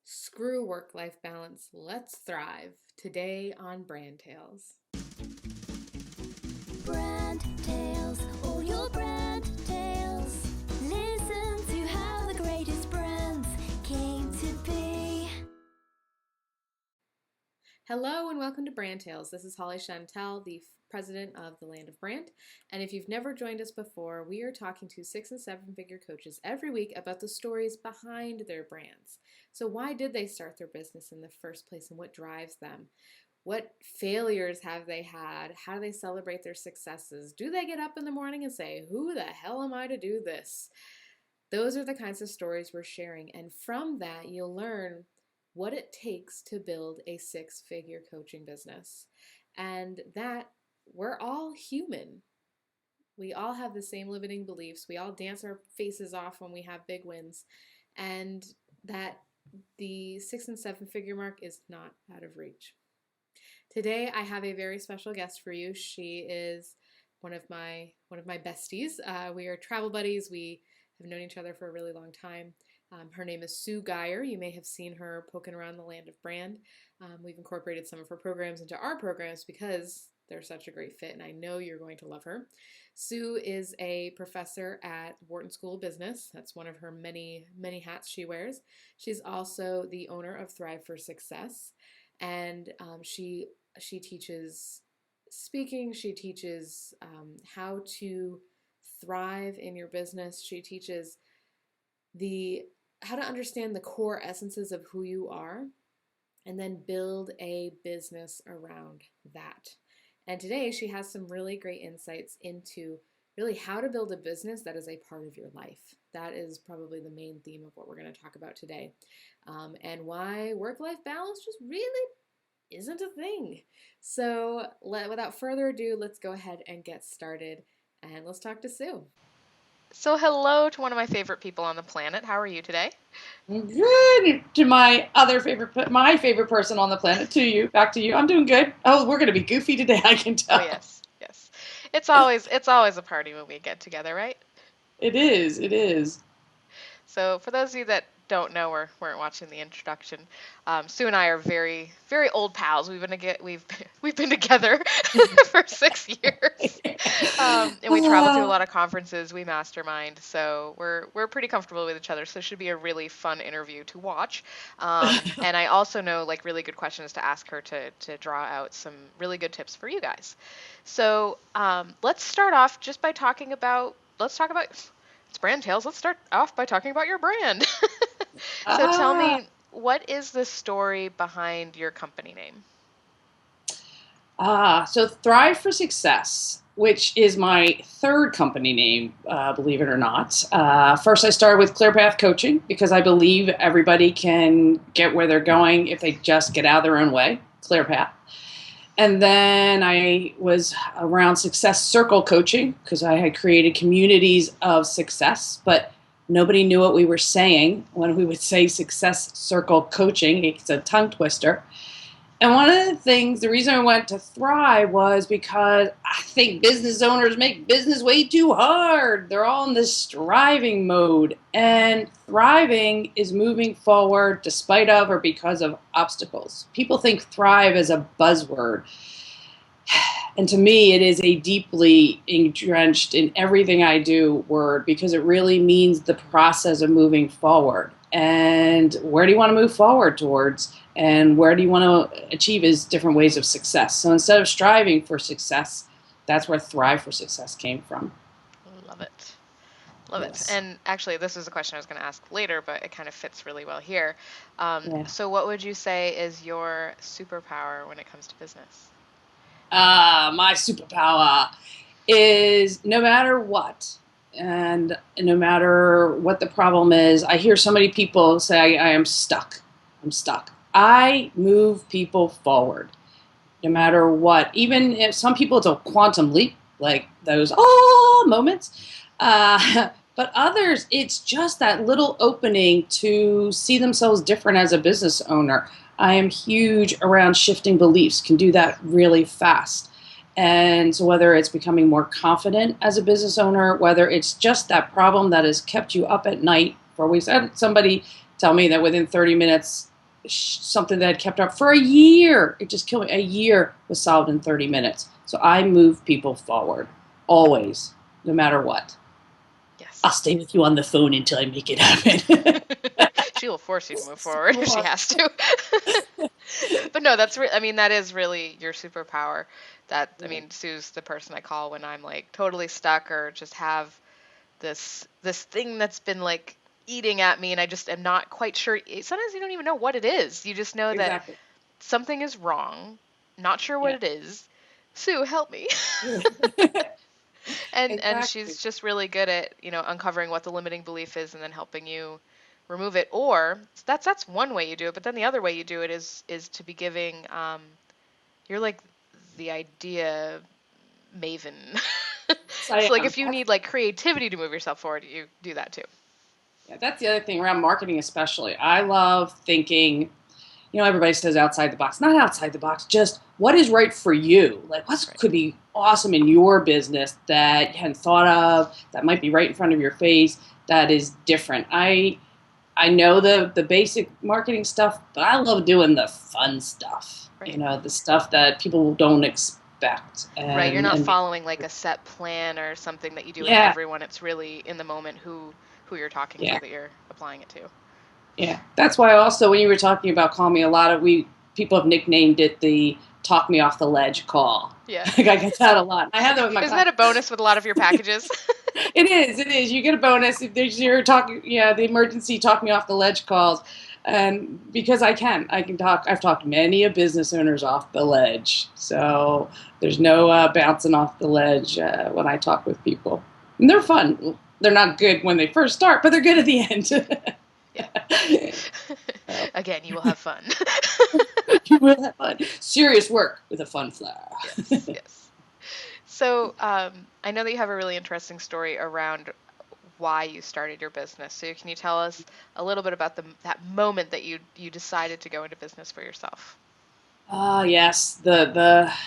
Screw work-life balance. Let's thrive. Today on Brand Tales. Brand tales, all your brand tales. Listen to how the greatest brands came to be. Hello and welcome to Brand Tales. This is Holly Chantel, the president of the Land of Brand. And if you've never joined us before, we are talking to 6- and 7-figure coaches every week about the stories behind their brands. So why did they start their business in the first place and what drives them? What failures have they had? How do they celebrate their successes? Do they get up in the morning and say, who the hell am I to do this? Those are the kinds of stories we're sharing. And from that, you'll learn what it takes to build a 6-figure coaching business. And that we're all human. We all have the same limiting beliefs. We all dance our faces off when we have big wins. And that the 6- and 7-figure mark is not out of reach. Today, I have a very special guest for you. She is one of my besties. We are travel buddies. We have known each other for a really long time. Her name is Sue Guiher. You may have seen her poking around the Land of Brand. We've incorporated some of her programs into our programs because they're such a great fit, and I know you're going to love her. Sue is a professor at Wharton School of Business. That's one of her many, many hats she wears. She's also the owner of Thrive for Success, and she teaches speaking. She teaches how to thrive in your business. She teaches how to understand the core essences of who you are and then build a business around that. And today she has some really great insights into really how to build a business that is a part of your life. That is probably the main theme of what we're going to talk about today. And why work-life balance just really isn't a thing. So without further ado, let's go ahead and get started and let's talk to Sue. So hello to one of my favorite people on the planet. How are you today? Good. To my favorite person on the planet, back to you. I'm doing good. Oh, we're going to be goofy today, I can tell. Oh yes, yes. It's always a party when we get together, right? It is. So for those of you that don't know or weren't watching the introduction, Sue and I are very, very old pals. We've been together for 6 years, and we travel to a lot of conferences. We mastermind, so we're pretty comfortable with each other. So it should be a really fun interview to watch. And I also know like really good questions to ask her to draw out some really good tips for you guys. So let's start off just by talking about. It's Brand Tales. Let's start off by talking about your brand. So tell me, what is the story behind your company name? So Thrive for Success, which is my third company name, believe it or not. First, I started with ClearPath Coaching because I believe everybody can get where they're going if they just get out of their own way, ClearPath. And then I was around Success Circle Coaching because I had created communities of success, but nobody knew what we were saying when we would say Success Circle Coaching. It's a tongue twister. And one of the reason I went to Thrive was because I think business owners make business way too hard. They're all in this striving mode. And thriving is moving forward despite of or because of obstacles. People think thrive as a buzzword. And to me, it is a deeply entrenched in everything I do word because it really means the process of moving forward. And where do you want to move forward towards? And where do you want to achieve is different ways of success. So instead of striving for success, that's where Thrive for Success came from. Love it. Love it. And actually, this is a question I was going to ask later, but it kind of fits really well here. So what would you say is your superpower when it comes to business? My superpower is no matter what, and no matter what the problem is, I hear so many people say, I am stuck. I'm stuck. I move people forward, no matter what. Even if some people it's a quantum leap, like those moments. But others, it's just that little opening to see themselves different as a business owner. I am huge around shifting beliefs, can do that really fast. And so whether it's becoming more confident as a business owner, whether it's just that problem that has kept you up at night, for we had somebody tell me that within 30 minutes something that had kept up for a year. It just killed me. A year was solved in 30 minutes. So I move people forward, always, no matter what. Yes. I'll stay with you on the phone until I make it happen. She will force you to move forward if she has to. But no, I mean, that is really your superpower. I mean, Sue's the person I call when I'm like totally stuck or just have this thing that's been like eating at me and I just am not quite sure. Sometimes you don't even know what it is. You just know that Exactly. something is wrong. Not sure what Yeah. it is. Sue, help me. And Exactly. she's just really good at, uncovering what the limiting belief is and then helping you remove it. Or that's one way you do it, but then the other way you do it is to be giving you're like the idea maven. I So like am. if you need like creativity to move yourself forward, you do that too. Yeah, that's the other thing around marketing, especially. I love thinking, everybody says outside the box, not outside the box, just what is right for you? Like what Right. could be awesome in your business that you hadn't thought of, that might be right in front of your face, that is different. I know the basic marketing stuff, but I love doing the fun stuff, Right. the stuff that people don't expect. Right, you're not And following like a set plan or something that you do with yeah, everyone. It's really in the moment who you're talking to yeah. that you're applying it to. Yeah, that's why also when you were talking about call me, people have nicknamed it the talk me off the ledge call. Yeah. Like I get that a lot. I have that with my Isn't that a clients. bonus with a lot of your packages? It is. It is. You get a bonus if there's your talking. Yeah, the emergency talk me off the ledge calls, and because I can talk. I've talked many a business owners off the ledge, so there's no bouncing off the ledge when I talk with people, and they're fun. They're not good when they first start, but they're good at the end. Yeah. Again, you will have fun. You will have fun. Serious work with a fun flower. Yes, yes. So I know that you have a really interesting story around why you started your business. So can you tell us a little bit about that moment that you decided to go into business for yourself? Yes.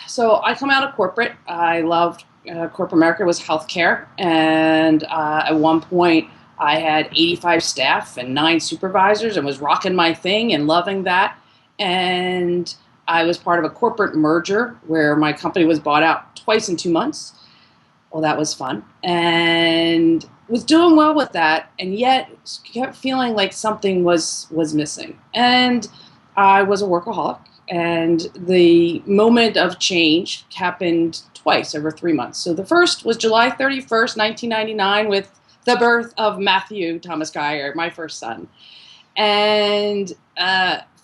So I come out of corporate. I loved corporate America was healthcare, and at one point I had 85 staff and 9 supervisors, and was rocking my thing and loving that. And I was part of a corporate merger where my company was bought out twice in 2 months. Well, that was fun, and was doing well with that, and yet kept feeling like something was missing. And I was a workaholic, and the moment of change happened twice over 3 months. So the first was July 31st, 1999, with the birth of Matthew Thomas Guiher, my first son. And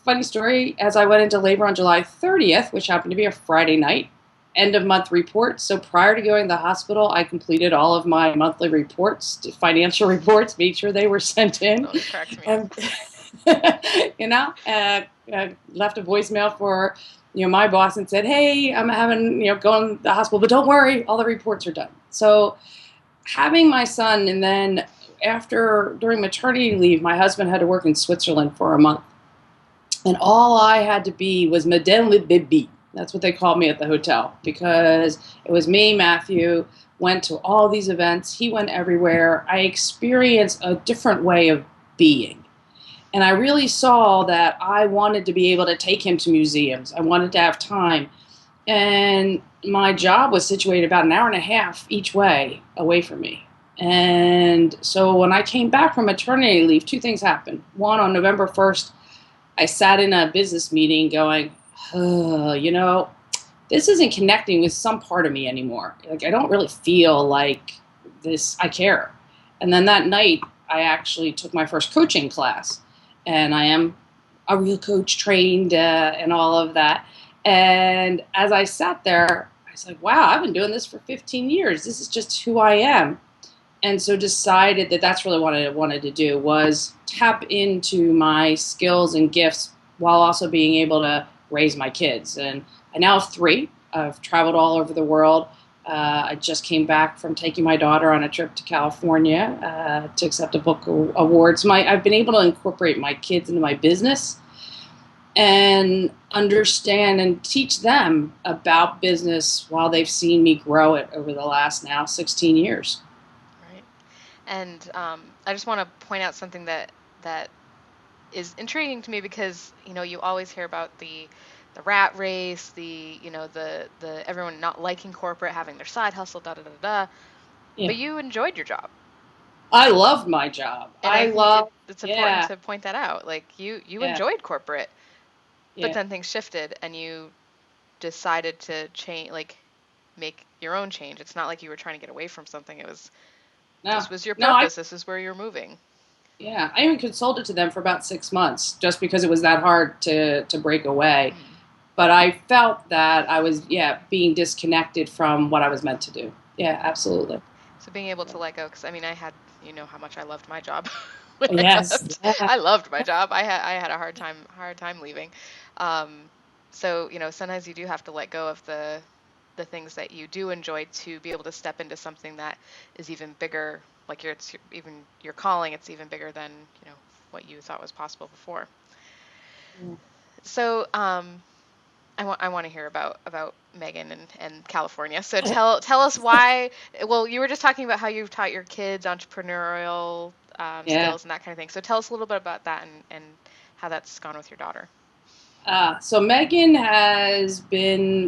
funny story, as I went into labor on July 30th, which happened to be a Friday night, end of month report. So prior to going to the hospital, I completed all of my monthly reports, financial reports, made sure they were sent in. Oh, it cracks me And, left a voicemail for, my boss and said, hey, I'm having, going to the hospital, but don't worry, all the reports are done. So having my son, and then during maternity leave, my husband had to work in Switzerland for a month. And all I had to be was Madame le Bébé. That's what they called me at the hotel, because it was me, Matthew, went to all these events. He went everywhere. I experienced a different way of being. And I really saw that I wanted to be able to take him to museums. I wanted to have time. And my job was situated about an hour and a half each way away from me. And so when I came back from maternity leave, 2 things happened. One, on November 1st, I sat in a business meeting going, oh, this isn't connecting with some part of me anymore. Like, I don't really feel like this, I care. And then that night, I actually took my first coaching class, and I am a real coach, trained and all of that. And as I sat there, I was like, wow, I've been doing this for 15 years. This is just who I am. And so decided that that's really what I wanted to do, was tap into my skills and gifts while also being able to raise my kids. And I now have 3. I've traveled all over the world. I just came back from taking my daughter on a trip to California to accept a book award. So I've been able to incorporate my kids into my business and understand and teach them about business while they've seen me grow it over the last now 16 years. Right. And I just want to point out something that is intriguing to me because, you always hear about the rat race, the everyone not liking corporate, having their side hustle, da da da da. Yeah. But you enjoyed your job. I loved my job. And I I think love, it's important yeah, to point that out. Like you yeah, enjoyed corporate, but yeah. then things shifted and you decided to change, like make your own change. It's not like you were trying to get away from something. It was No, this was your no, I, purpose. This is where you're moving. yeah, I even consulted to them for about 6 months just because it was that hard to break away. Mm. But I felt that I was, yeah, being disconnected from what I was meant to do. Yeah, absolutely. So being able to let go, because I mean, I had, how much I loved my job when I Yes. left. Yeah. I loved my job. I had a hard time leaving. Um, so sometimes you do have to let go of the things that you do enjoy to be able to step into something that is even bigger. Like even your calling, it's even bigger than what you thought was possible before. So I want to hear about Megan and California. So tell us why. Well, you were just talking about how you've taught your kids entrepreneurial Yeah. skills and that kind of thing. So tell us a little bit about that and how that's gone with your daughter. So Megan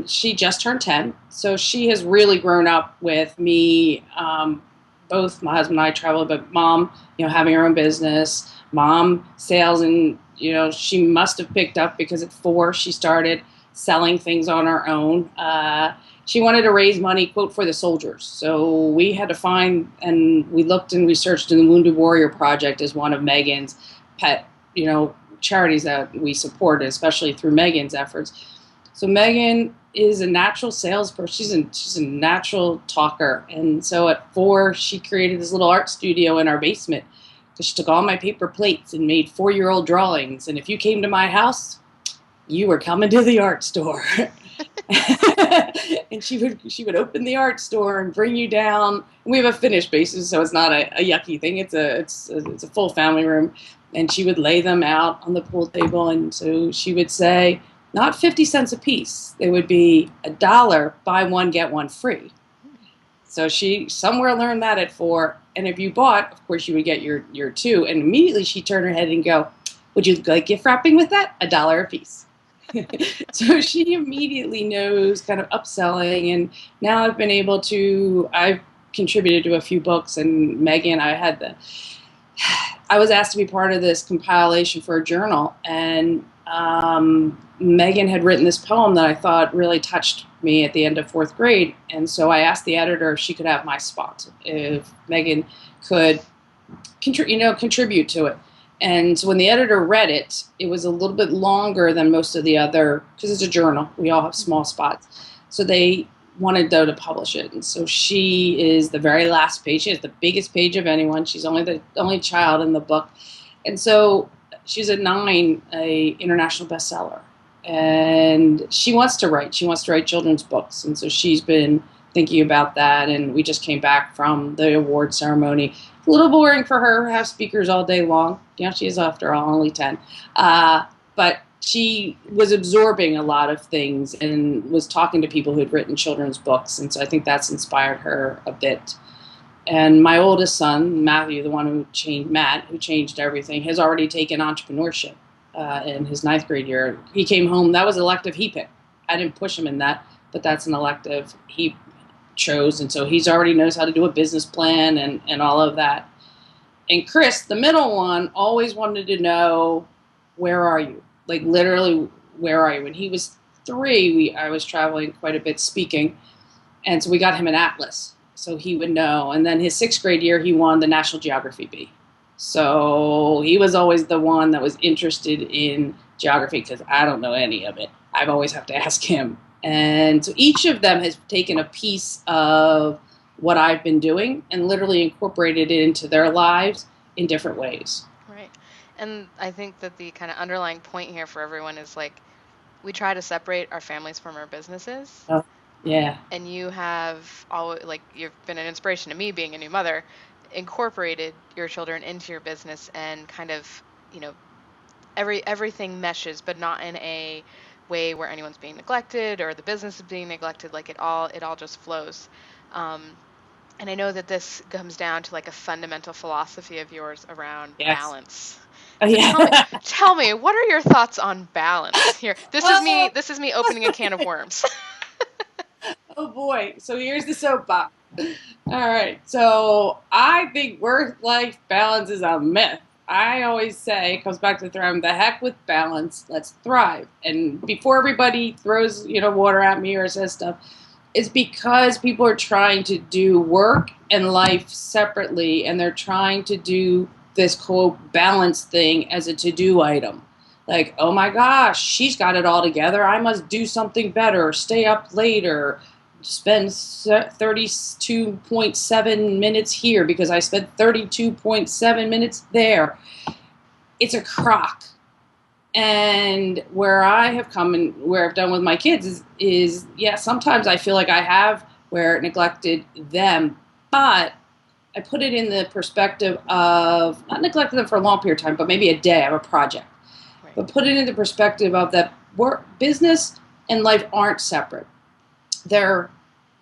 she just turned 10. So she has really grown up with me. Both my husband and I travel, but mom, having her own business, mom sales. And, she must have picked up because at 4, she started selling things on her own. She wanted to raise money, quote, for the soldiers. So we had to find, and we looked and researched, in the Wounded Warrior Project as one of Megan's pet, charities that we support, especially through Megan's efforts. So Megan is a natural salesperson. She's a natural talker. And so at 4, she created this little art studio in our basement. So she took all my paper plates and made 4-year-old drawings. And if you came to my house, you were coming to the art store. And she would open the art store and bring you down. We have a finished basis, so it's not a yucky thing. It's a full family room, and she would lay them out on the pool table. And so she would say, not 50 cents a piece. They would be $1, buy one get one free. So she somewhere learned that at 4. And if you bought, of course, you would get your 2. And immediately she turned her head and go, "Would you like gift wrapping with that? $1 a piece." So she immediately knows kind of upselling. And now I've contributed to a few books. And Megan, I was asked to be part of this compilation for a journal. And Megan had written this poem that I thought really touched me at the end of 4th grade. And so I asked the editor if she could have my spot, if Megan could contribute to it. And so when the editor read it, it was a little bit longer than most of the other, because it's a journal. We all have small spots. So they wanted, though, to publish it. And so she is the very last page. She has the biggest page of anyone. She's the only child in the book. And so she's at 9, a international bestseller. And she wants to write. She wants to write children's books. And so she's been thinking about that. And we just came back from the award ceremony. A little boring for her, have speakers all day long. She is, after all, only 10. But she was absorbing a lot of things and was talking to people who had written children's books. And so I think that's inspired her a bit. And my oldest son, Matthew, the one who changed everything, has already taken entrepreneurship in his 9th grade year. He came home. That was an elective he picked. I didn't push him in that, but that's an elective he chose. And so he's already knows how to do a business plan and all of that. And Chris, the middle one, always wanted to know, where are you? Like, literally, where are you? When he was 3, I was traveling quite a bit speaking. And so we got him an atlas so he would know. And then his 6th grade year, he won the National Geography Bee. So he was always the one that was interested in geography, because I don't know any of it. I always have to ask him. And so each of them has taken a piece of what I've been doing and literally incorporated it into their lives in different ways. Right. And I think that the kind of underlying point here for everyone is, like, we try to separate our families from our businesses. Oh, yeah. And you have always, like, you've been an inspiration to me being a new mother, incorporated your children into your business, and kind of, everything meshes, but not in a way where anyone's being neglected or the business is being neglected. Like, it all just flows. And I know that this comes down to, like, a fundamental philosophy of yours around Yes. balance. Yeah. Tell me, what are your thoughts on balance here? This is me. Well, This is me opening a can of worms. oh boy. So here's the soapbox. All right. So I think work-life balance is a myth. I always say, it comes back to thriving. The heck with balance. Let's thrive. And before everybody throws, water at me or says stuff, it's because people are trying to do work and life separately, and they're trying to do this quote balance thing as a to-do item. Like, oh my gosh, she's got it all together. I must do something better, stay up later, spend 32.7 minutes here because I spent 32.7 minutes there. It's a crock. And where I have come and where I've done with my kids is sometimes I feel like I have where neglected them, but I put it in the perspective of not neglecting them for a long period of time, but maybe a day. I have a project. Right. But put it in the perspective of that work, business and life aren't separate. They're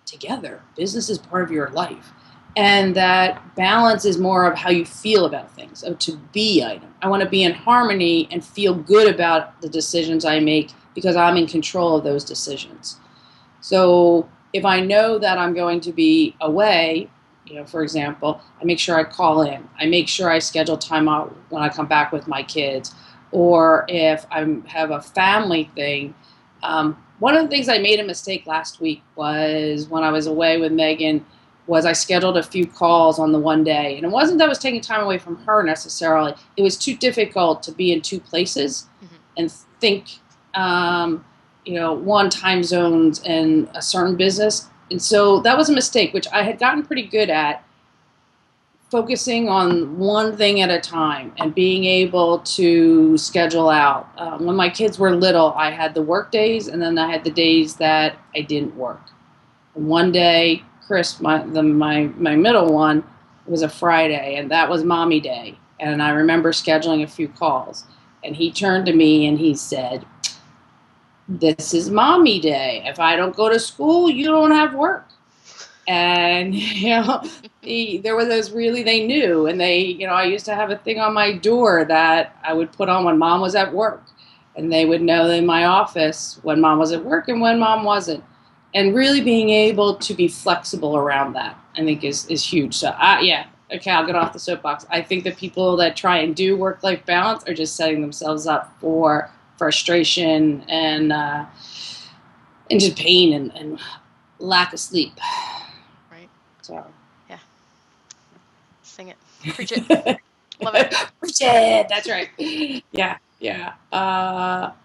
together. Business is part of your life. And that balance is more of how you feel about things, a to-be item. I want to be in harmony and feel good about the decisions I make because I'm in control of those decisions. So if I know that I'm going to be away, for example, I make sure I call in. I make sure I schedule time out when I come back with my kids. Or if I have a family thing, one of the things I made a mistake last week was when I was away with Megan was I scheduled a few calls on the one day. And it wasn't that I was taking time away from her necessarily. It was too difficult to be in two places and think, one time zones and a certain business. And so that was a mistake, which I had gotten pretty good at, focusing on one thing at a time and being able to schedule out. When my kids were little, I had the work days and then I had the days that I didn't work. And one day, Chris, my middle one, was a Friday, and that was mommy day. And I remember scheduling a few calls. And he turned to me and he said, "This is mommy day. If I don't go to school, you don't have work." And, there were those really, they knew. And I used to have a thing on my door that I would put on when mom was at work. And they would know in my office when mom was at work and when mom wasn't. And really being able to be flexible around that, I think, is huge. So, okay, I'll get off the soapbox. I think that people that try and do work-life balance are just setting themselves up for frustration and just pain and lack of sleep. Right. So. Yeah. Sing it. Preach it. Love it. Preach it. That's right. Yeah. Yeah.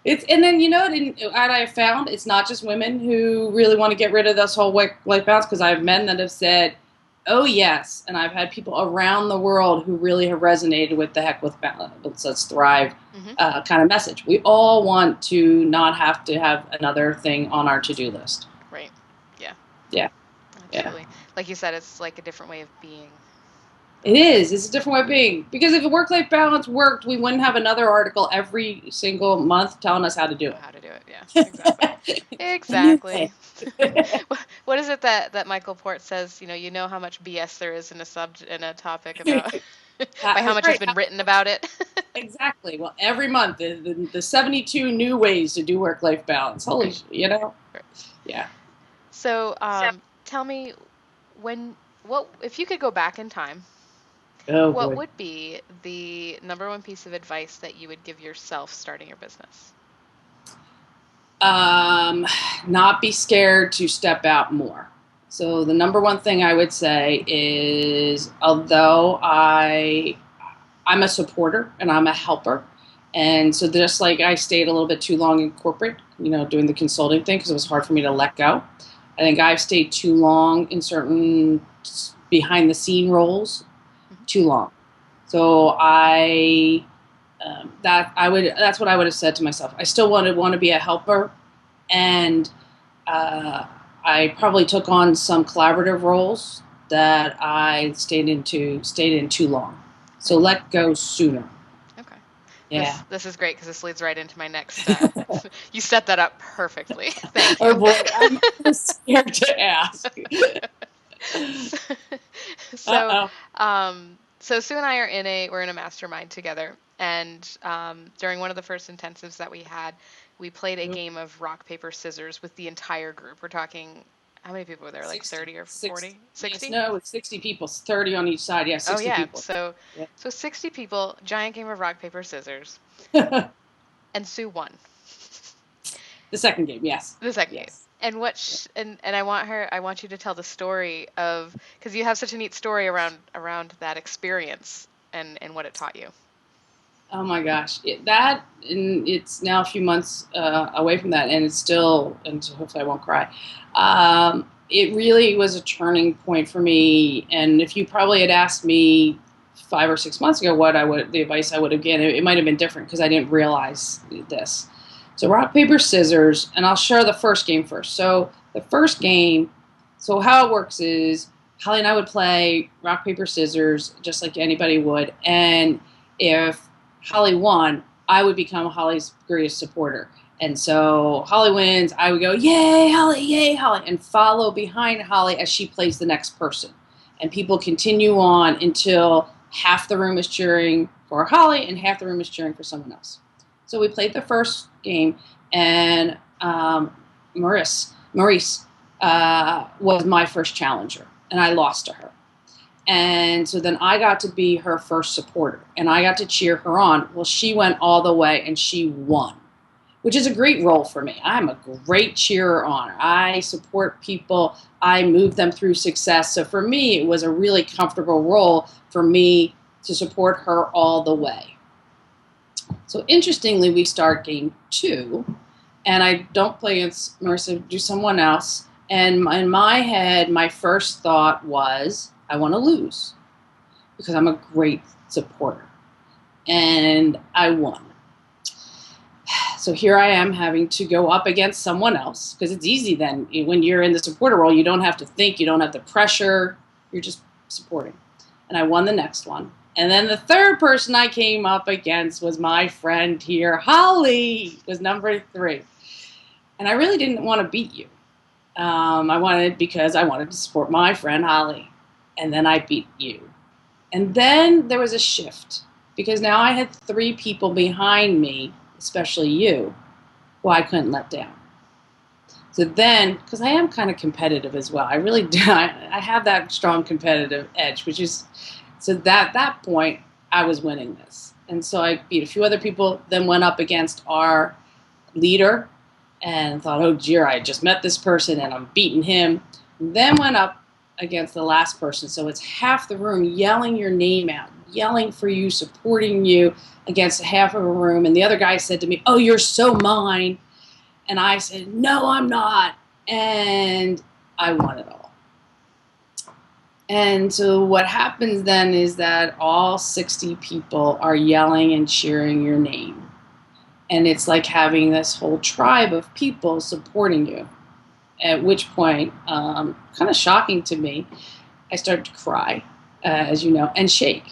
It's, and then, and I found it's not just women who really want to get rid of this whole work-life balance, because I have men that have said, oh yes. And I've had people around the world who really have resonated with the heck with balance, let's thrive kind of message. We all want to not have to have another thing on our to-do list. Right. Yeah. Yeah. Absolutely. Yeah. Like you said, it's like a different way of being. It is. It's a different way of being. Because if a work-life balance worked, we wouldn't have another article every single month telling us how to do it. How to do it, yeah. Exactly. What is it that Michael Port says? You know how much BS there is in a topic about by how much has been written about it. Exactly. Well, every month the 72 new ways to do work-life balance. Holy, Right. Yeah. So, tell me, if you could go back in time. What would be the number one piece of advice that you would give yourself starting your business? Not be scared to step out more. So the number one thing I would say is, although I'm a supporter and I'm a helper, and so just like I stayed a little bit too long in corporate, doing the consulting thing because it was hard for me to let go. I think I've stayed too long in certain behind the scene roles. Too long. So that's what I would have said to myself. I still want to be a helper, and I probably took on some collaborative roles that I stayed in too long. So let go sooner. Okay. Yeah. This is great because this leads right into my next. You set that up perfectly. Thank you. Oh boy, I'm scared to ask. So, So Sue and I we're in a mastermind together, and during one of the first intensives that we had, we played a game of rock, paper, scissors with the entire group. We're talking, how many people were there? Like 60, 30 or 40? 60? Yes, no, it's 60 people, 30 on each side. Yeah, Oh 60 yeah. people. So Yeah. 60 people, giant game of rock, paper, scissors, and Sue won. The second game, yes. The second game. Yes. And and I want you to tell the story of, because you have such a neat story around that experience and what it taught you. Oh my gosh, it's now a few months away from that, and it's still, and so hopefully I won't cry. It really was a turning point for me, and if you probably had asked me 5 or 6 months ago the advice I would have given, it might have been different because I didn't realize this. So rock, paper, scissors, and I'll share the first game first. So the first game, so how it works is Holly and I would play rock, paper, scissors just like anybody would, and if Holly won, I would become Holly's greatest supporter. And so Holly wins, I would go, yay, Holly, and follow behind Holly as she plays the next person. And people continue on until half the room is cheering for Holly and half the room is cheering for someone else. So we played the first game, and Maurice was my first challenger, and I lost to her. And so then I got to be her first supporter, and I got to cheer her on. Well, she went all the way, and she won, which is a great role for me. I'm a great cheerer on. I support people. I move them through success. So for me, it was a really comfortable role for me to support her all the way. So interestingly, we start game 2, and I don't play against Marissa, do someone else. And in my head, my first thought was, I want to lose because I'm a great supporter. And I won. So here I am having to go up against someone else, because it's easy then. When you're in the supporter role, you don't have to think, you don't have the pressure, you're just supporting. And I won the next one. And then the third person I came up against was my friend here, Holly, was number 3. And I really didn't want to beat you. Because I wanted to support my friend Holly. And then I beat you. And then there was a shift, because now I had 3 people behind me, especially you, who I couldn't let down. So then, because I am kind of competitive as well, I really do. I have that strong competitive edge, which is, so that point, I was winning this. And so I beat a few other people, then went up against our leader and thought, oh dear, I just met this person and I'm beating him. Then went up against the last person. So it's half the room yelling your name out, yelling for you, supporting you, against half of a room. And the other guy said to me, oh, you're so mine. And I said, no, I'm not. And I won it all. And so what happens then is that all 60 people are yelling and cheering your name. And it's like having this whole tribe of people supporting you. At which point, kind of shocking to me, I started to cry, as you know, and shake.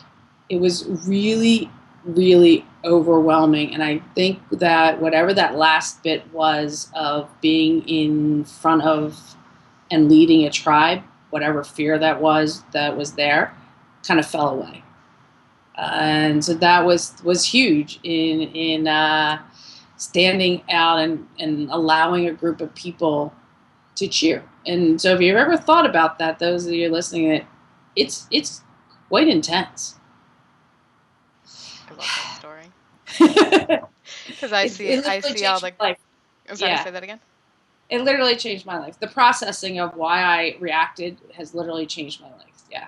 It was really, really overwhelming. And I think that whatever that last bit was of being in front of and leading a tribe, whatever fear that was there, kind of fell away. And so that was huge in standing out and allowing a group of people to cheer. And so if you've ever thought about that, those of you listening, it's quite intense. I love that story. Because I see all the life. I'm sorry, say that again. It literally changed my life. The processing of why I reacted has literally changed my life. Yeah.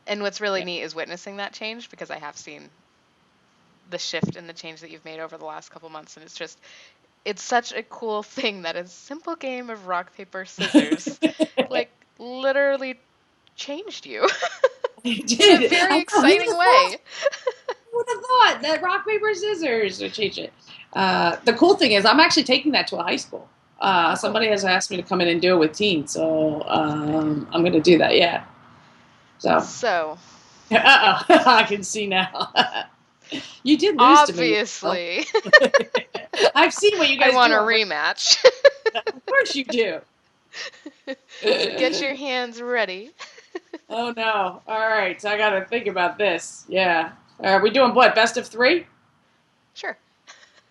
And what's really neat is witnessing that change, because I have seen the shift and the change that you've made over the last couple months, and it's such a cool thing that a simple game of rock, paper, scissors like literally changed you. It did. In a very exciting way. Who would have thought that rock, paper, scissors would change it? The cool thing is I'm actually taking that to a high school. Somebody has asked me to come in and do it with teens, so I'm going to do that, yeah. So. I can see now. You did lose obviously. To me. I've seen what you guys do. I want a rematch. Of course you do. Get your hands ready. Oh no! All right, so I got to think about this. Yeah, are we doing what? Best of three? Sure.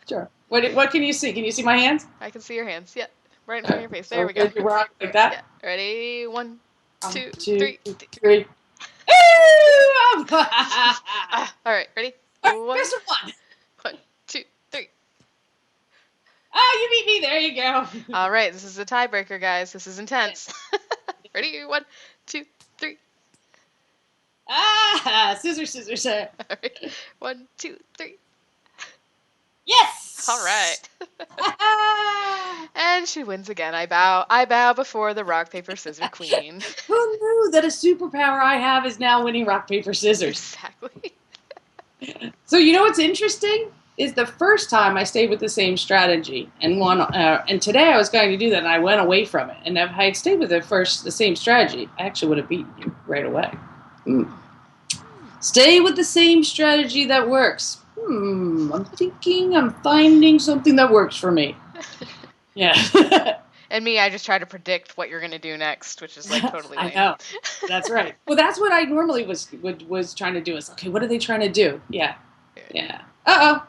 Sure. What can you see? Can you see my hands? I can see your hands. Yeah. Right in front of your face. So There we're we go. going to rock like that. Yeah. Ready? One, One, two, two, three. three. Ooh! All right. Ready? All right, One, best of one. 1, 2, 3. Ah, you beat me. There you go. All right. This is a tiebreaker, guys. This is intense. Ready? 1, 2, 3. Ah, scissors, scissors. All right. 1, 2, 3. Yes. All right. And she wins again. I bow. I bow before the rock paper scissors queen. Who knew that a superpower I have is now winning rock paper scissors? Exactly. So you know what's interesting is the first time I stayed with the same strategy and won, and today I was going to do that and I went away from it. And if I had stayed with the same strategy, I actually would have beaten you right away. Stay with the same strategy that works. I'm thinking, I'm finding something that works for me. Yeah. And me, I just try to predict what you're gonna do next, which is like totally lame. I know. That's right. Well, that's what I normally was trying to do. Is okay. What are they trying to do? Yeah. Yeah. Uh oh.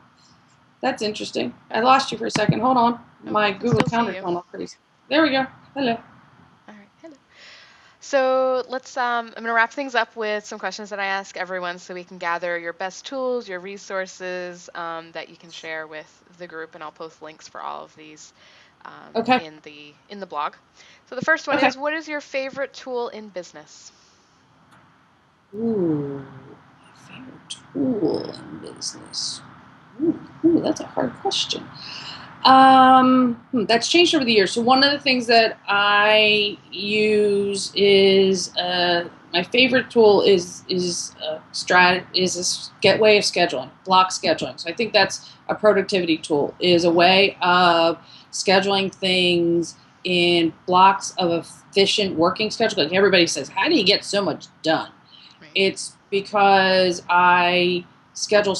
That's interesting. I lost you for a second. Hold on. My I can Google still see Calendar you. went off crazy. There we go. Hello. All right, hello. So let's. I'm gonna wrap things up with some questions that I ask everyone, so we can gather your best tools, your resources that you can share with the group, and I'll post links for all of these Okay. in the blog. So the first one Okay. is, what is your favorite tool in business? Ooh, my favorite tool in business. Ooh, that's a hard question. That's changed over the years. So one of the things that I use is my favorite tool is a way of scheduling, block scheduling. So I think that's a productivity tool. Is a way of scheduling things in blocks of efficient working schedule. Like everybody says, how do you get so much done? Right. It's because I schedule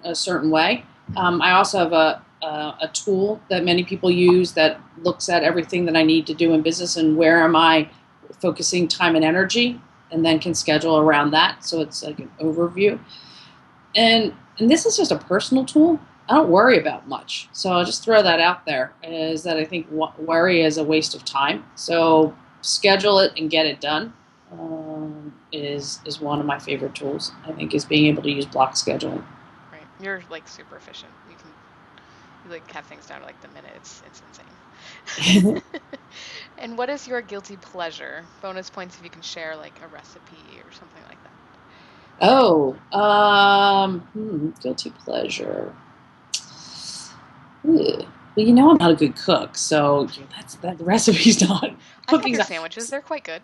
a certain way. I also have a tool that many people use that looks at everything that I need to do in business and where am I focusing time and energy, and then can schedule around that. So it's like an overview. And this is just a personal tool. I don't worry about much. So I'll just throw that out there, is that I think worry is a waste of time. So schedule it and get it done is one of my favorite tools, I think, is being able to use block scheduling. Right. You're like super efficient. You like have things down to like the minute. It's insane. And what is your guilty pleasure? Bonus points if you can share like a recipe or something like that. Oh, guilty pleasure. Well, you know I'm not a good cook, so that recipe's not. I have Cooking's your not. sandwiches. They're quite good.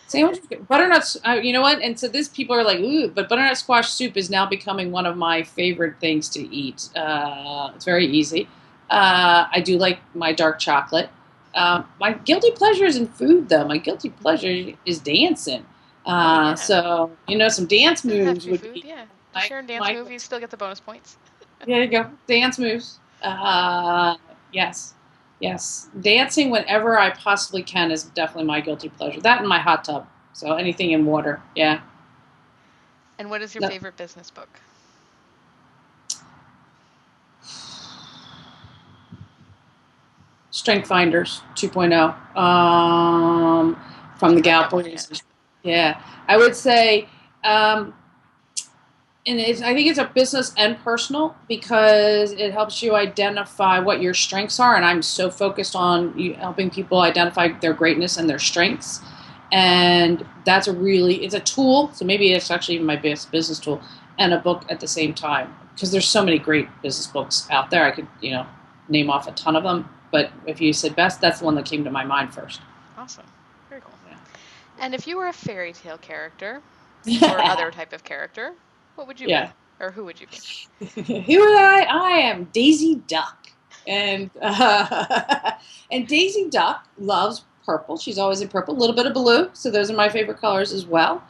Sandwiches, butternut. You know what? And so this people are like, ooh, but butternut squash soup is now becoming one of my favorite things to eat. It's very easy. I do like my dark chocolate. My guilty pleasure is in food, though. My guilty pleasure is dancing. Yeah. So some dance Doesn't have moves to be would food. be. Yeah. If you share a dance move, you still get the bonus points. There you go. Dance moves. Yes. Yes. Dancing whenever I possibly can is definitely my guilty pleasure. That and my hot tub. So anything in water. Yeah. And what is your favorite business book? Strength Finders 2.0 from the Gallup organization. Yeah. I would say and I think it's a business and personal, because it helps you identify what your strengths are. And I'm so focused on helping people identify their greatness and their strengths. And it's a tool. So maybe it's actually even my best business tool, and a book at the same time, because there's so many great business books out there. I could, name off a ton of them. But if you said best, that's the one that came to my mind first. Awesome. Very cool. Yeah. And if you were a fairy tale character or other type of character, what would you be? Or who would you be? Who would I am Daisy Duck. And and Daisy Duck loves purple. She's always in purple, a little bit of blue. So those are my favorite colors as well.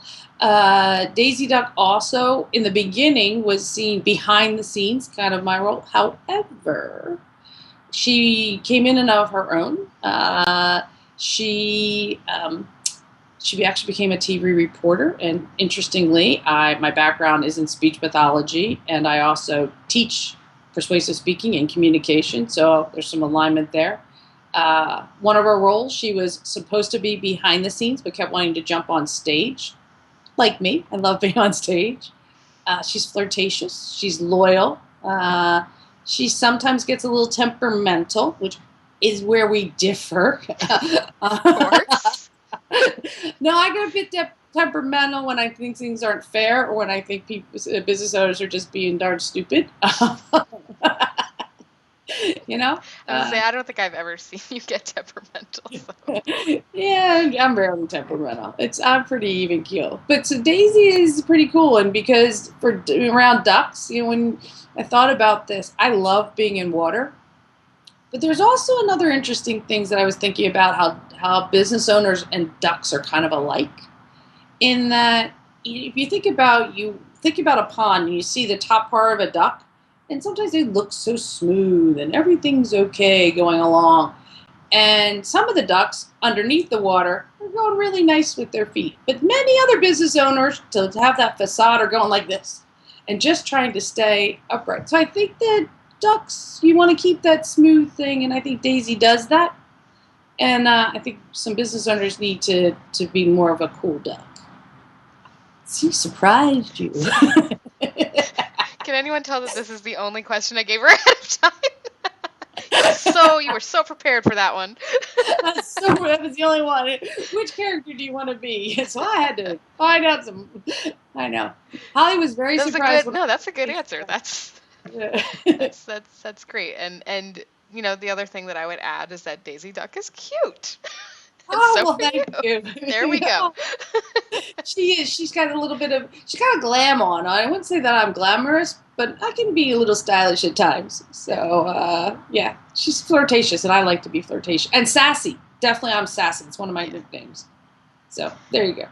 Daisy Duck also, in the beginning, was seen behind the scenes, kind of my role. However, she came in and of her own. She She actually became a TV reporter, and interestingly, my background is in speech pathology, and I also teach persuasive speaking and communication, so there's some alignment there. One of her roles, she was supposed to be behind the scenes, but kept wanting to jump on stage. Like me, I love being on stage. She's flirtatious. She's loyal. She sometimes gets a little temperamental, which is where we differ. Of course. No, I get a bit temperamental when I think things aren't fair, or when I think business owners are just being darn stupid. You know? I was gonna say, I don't think I've ever seen you get temperamental. So. Yeah, I'm rarely temperamental. I'm pretty even keel. But so Daisy is pretty cool, and because for around ducks, when I thought about this, I love being in water. But there's also another interesting things that I was thinking about, how business owners and ducks are kind of alike, in that if you think about a pond and you see the top part of a duck, and sometimes they look so smooth and everything's okay going along. And some of the ducks underneath the water are going really nice with their feet. But many other business owners, to have that facade, are going like this and just trying to stay upright. So I think that ducks, you want to keep that smooth thing, and I think Daisy does that. And I think some business owners need to be more of a cool duck. She surprised you. Can anyone tell that this is the only question I gave her ahead of time? You were so prepared for that one. That was the only one. Which character do you want to be? So I had to find out some. I know. Holly was very surprised. That's a good answer. That's great. And the other thing that I would add is that Daisy Duck is cute. Thank you. There we go. She is. She's got a glam on. I wouldn't say that I'm glamorous, but I can be a little stylish at times. So, yeah, she's flirtatious, and I like to be flirtatious. And sassy. Definitely I'm sassy. It's one of my nicknames. So, there you go.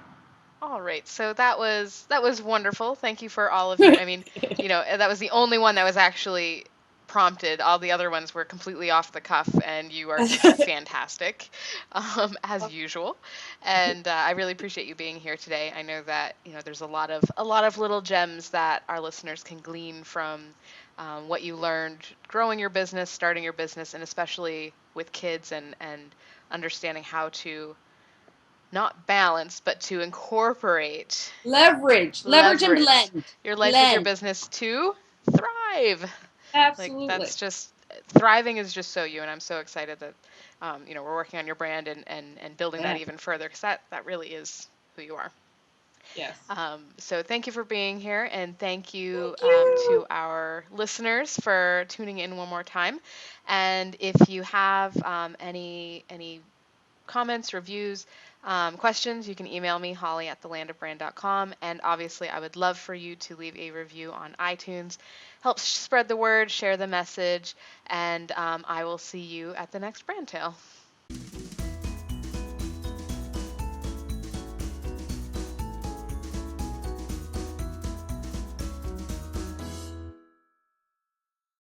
All right. So that was wonderful. Thank you for all of you. I mean, that was the only one that was actually prompted. All the other ones were completely off the cuff, and you are fantastic, as usual. And I really appreciate you being here today. I know that there's a lot of little gems that our listeners can glean from what you learned growing your business, starting your business, and especially with kids, and understanding how to not balance, but to incorporate leverage and blend your life with your business to thrive. Absolutely. Like, that's just, thriving is just so you, and I'm so excited that we're working on your brand and building that even further, because that really is who you are. Yes. So thank you for being here, and thank you to our listeners for tuning in one more time. And if you have any comments, reviews, questions, you can email me, holly@thelandofbrand.com. And obviously, I would love for you to leave a review on iTunes. Help spread the word, share the message, and I will see you at the next Brand Tale.